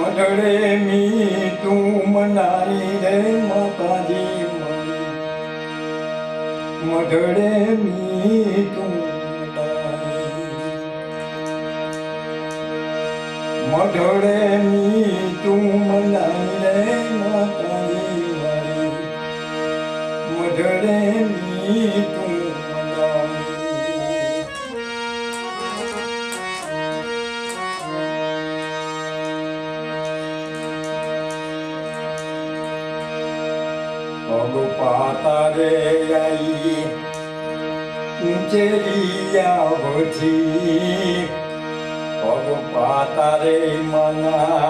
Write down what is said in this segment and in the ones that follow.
મઢડે મી તું મનાઈ રે માતાજી મઢડે મી તું મઢડે મી તું મનાઈ રે માતાજી મઢડે મી તું પાતા રે આઈ ઊંચેરિયા વધી પગ પાતા રે મના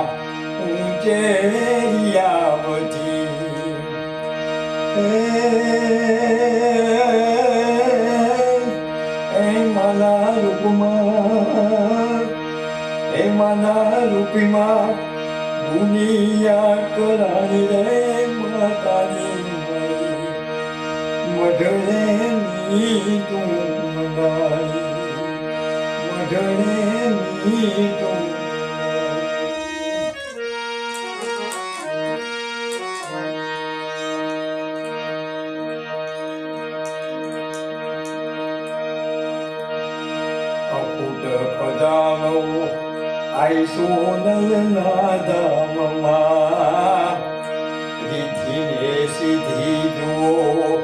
ઊંચેરિયા વધી એ મના રૂપમાં એ મના રૂપમાં દુનિયા કરાણી રે માતાની મઢડે મી તું મનાઈ મઢડે મી તું અકુટ પદાનો આઈ સોનલ નાદામમાં રીધિને સીધી જુઓ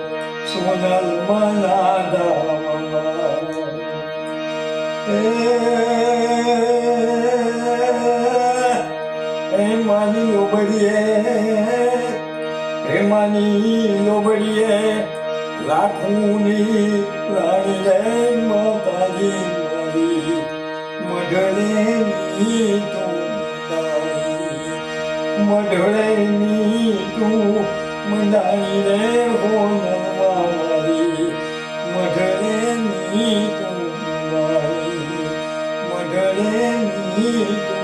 સોનલ મનાદામમાં એ માની લોબડીએ લાખોની રાણી રે માતાજી મારી મઢડે મી તું મઢડે મી તું મનાઈ રે હોનલમાં મારી મઢડે મી તું મઢડે મી તું